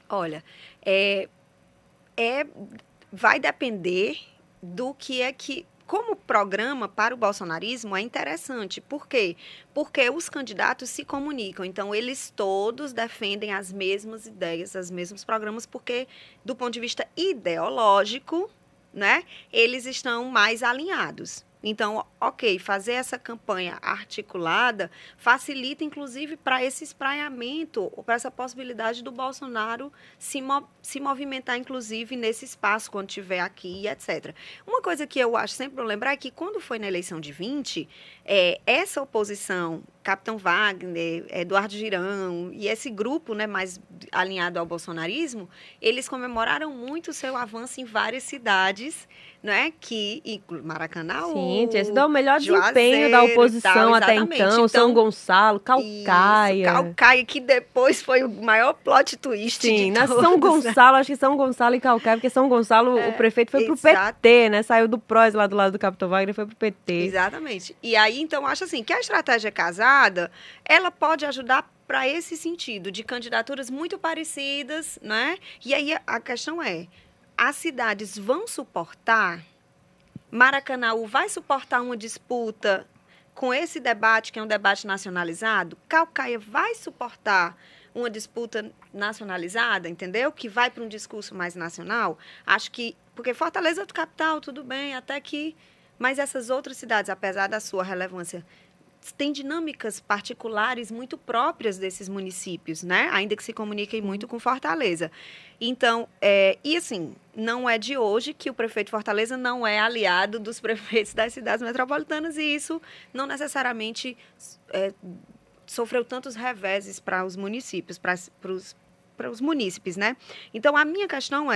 Olha, é, é, vai depender do que é que. Como programa para o bolsonarismo é interessante. Por quê? Porque os candidatos se comunicam. Então, eles todos defendem as mesmas ideias, os mesmos programas, porque, do ponto de vista ideológico, né, eles estão mais alinhados. Então, ok, fazer essa campanha articulada facilita, inclusive, para esse espraiamento, para essa possibilidade do Bolsonaro se movimentar, inclusive, nesse espaço, quando estiver aqui, etc. Uma coisa que eu acho sempre bom lembrar é que, quando foi na eleição de 20, essa oposição, Capitão Wagner, Eduardo Girão e esse grupo, né, mais alinhado ao bolsonarismo, eles comemoraram muito o seu avanço em várias cidades, né, que inclui Maracanã, Sim, tinha sido o melhor desempenho da Juazeiro e oposição tal, até exatamente. então, São Então, Gonçalo, isso, Caucaia. Caucaia, que depois foi o maior plot twist de Sim, na São todos, né? Gonçalo, acho que São Gonçalo e Caucaia, porque São Gonçalo, o prefeito foi pro Exato. PT, né? Saiu do PROS lá do lado do Capitão Wagner e foi pro PT. Exatamente. E aí, então, acho assim, que a estratégia casada, ela pode ajudar para esse sentido, de candidaturas muito parecidas, né? E aí a questão é, as cidades vão suportar, Maracanaú vai suportar uma disputa com esse debate, que é um debate nacionalizado? Caucaia vai suportar uma disputa nacionalizada, entendeu? Que vai para um discurso mais nacional? Acho que, porque Fortaleza é do capital, tudo bem, até que... Mas essas outras cidades, apesar da sua relevância, têm dinâmicas particulares muito próprias desses municípios, né? Ainda que se comuniquem muito com Fortaleza. Então, e assim, não é de hoje que o prefeito de Fortaleza não é aliado dos prefeitos das cidades metropolitanas, e isso não necessariamente sofreu tantos reveses para os municípios, para os munícipes, né? Então, a minha questão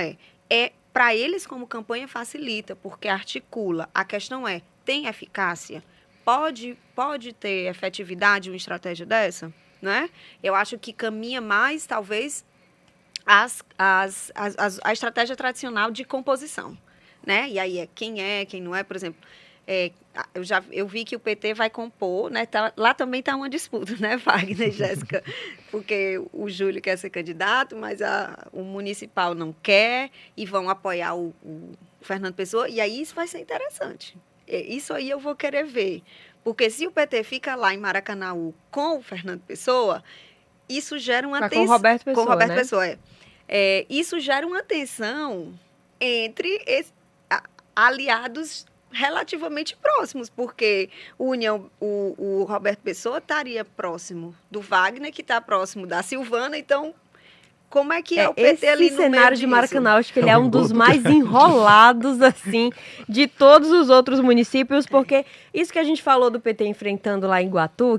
para eles como campanha facilita, porque articula. A questão tem eficácia? Pode ter efetividade uma estratégia dessa? Né? Eu acho que caminha mais, talvez, a estratégia tradicional de composição. Né? E aí quem não é, por exemplo, eu vi que o PT vai compor, né? Lá também está uma disputa, né, Wagner e Jéssica? Porque o Júlio quer ser candidato, mas o municipal não quer, e vão apoiar o Fernando Pessoa, e aí isso vai ser interessante. Isso aí eu vou querer ver. Porque se o PT fica lá em Maracanaú com o Fernando Pessoa, isso gera uma tensão. Com o Roberto Pessoa, com o Roberto né? Pessoa, isso gera uma tensão entre aliados relativamente próximos, porque o Roberto Pessoa estaria próximo do Wagner, que está próximo da Silvana, então como é que é o PT ali no meio disso? Esse cenário de Maracanã, acho que ele é um dos mais enrolados, assim, de todos os outros municípios, porque isso que a gente falou do PT enfrentando lá em Iguatu,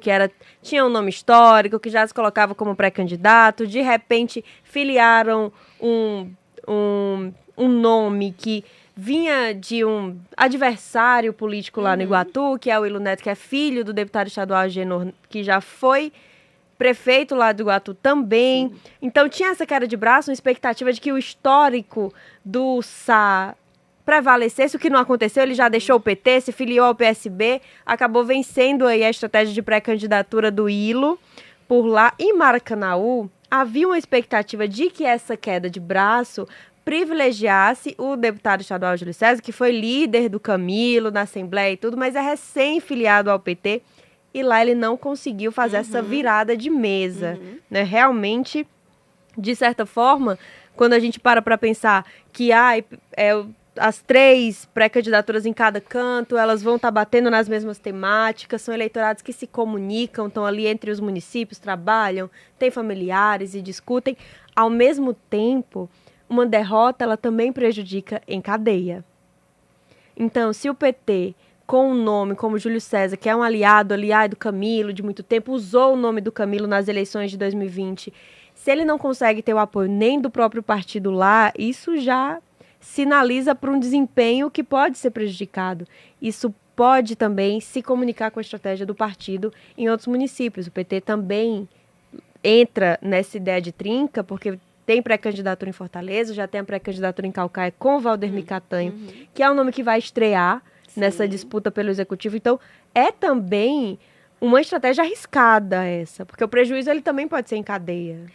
tinha um nome histórico, que já se colocava como pré-candidato, de repente filiaram um nome que vinha de um adversário político lá no Iguatu, que é o Ilo Neto, que é filho do deputado estadual Agenor, que já foi prefeito lá do Iguatu também. Sim. Então tinha essa queda de braço, uma expectativa de que o histórico do Sá prevalecesse, o que não aconteceu. Ele já deixou o PT, se filiou ao PSB, acabou vencendo aí a estratégia de pré-candidatura do Ilo por lá. Em Maracanaú, havia uma expectativa de que essa queda de braço privilegiasse o deputado estadual Júlio César, que foi líder do Camilo na Assembleia e tudo, mas é recém-filiado ao PT, e lá ele não conseguiu fazer essa virada de mesa, né? Realmente, de certa forma, quando a gente para pensar que as 3 pré-candidaturas em cada canto, elas vão estar batendo nas mesmas temáticas, são eleitorados que se comunicam, estão ali entre os municípios, trabalham, têm familiares e discutem. Ao mesmo tempo, uma derrota, ela também prejudica em cadeia. Então, se o PT, com um nome como Júlio César, que é um aliado do Camilo de muito tempo, usou o nome do Camilo nas eleições de 2020, se ele não consegue ter o apoio nem do próprio partido lá, isso já sinaliza para um desempenho que pode ser prejudicado. Isso pode também se comunicar com a estratégia do partido em outros municípios. O PT também entra nessa ideia de trinca, porque tem pré-candidatura em Fortaleza, já tem a pré-candidatura em Caucaia com o Valdemir Catanho, que é um nome que vai estrear nessa disputa pelo executivo. Então, é também uma estratégia arriscada essa, porque o prejuízo ele também pode ser em cadeia.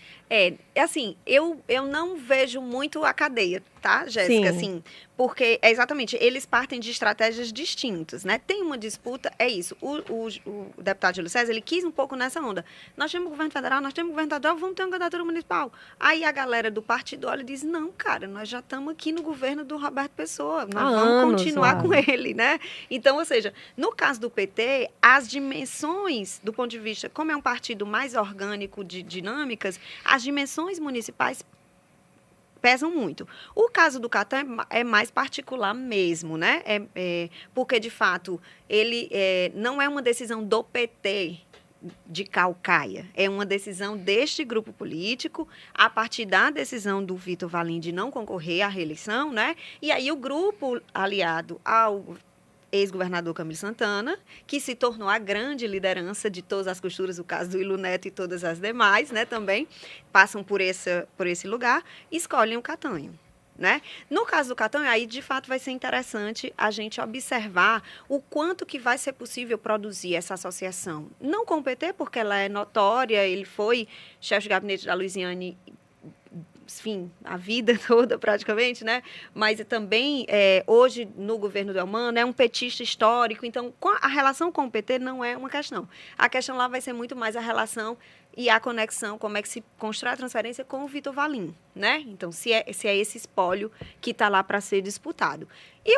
assim, eu não vejo muito a cadeia, tá, Jéssica? Assim, porque, exatamente, eles partem de estratégias distintas, né? Tem uma disputa, é isso. O deputado Júlio César, ele quis um pouco nessa onda. Nós temos governo federal, nós temos governo estadual, vamos ter uma candidatura municipal. Aí a galera do partido olha e diz, não, cara, nós já estamos aqui no governo do Roberto Pessoa, nós vamos continuar com ele, né? Então, ou seja, no caso do PT, as dimensões, do ponto de vista, como é um partido mais orgânico de dinâmicas, as dimensões municipais pesam muito. O caso do Catan é mais particular mesmo, né? Porque, de fato, ele não é uma decisão do PT de Caucaia. É uma decisão deste grupo político, a partir da decisão do Vitor Valim de não concorrer à reeleição, né? E aí o grupo aliado ao ex-governador Camilo Santana, que se tornou a grande liderança de todas as costuras, o caso do Ilu Neto e todas as demais, né, também passam por esse lugar, escolhem o Catanho. Né? No caso do Catanho, aí de fato vai ser interessante a gente observar o quanto que vai ser possível produzir essa associação. Não com o PT, porque ela é notória, ele foi chefe de gabinete da Luiziane, enfim, a vida toda praticamente, né? Mas também, hoje, no governo do Elmano, é um petista histórico, então a relação com o PT não é uma questão. A questão lá vai ser muito mais a relação e a conexão, como é que se constrói a transferência com o Vitor Valim, né? Então, se é esse espólio que está lá para ser disputado. E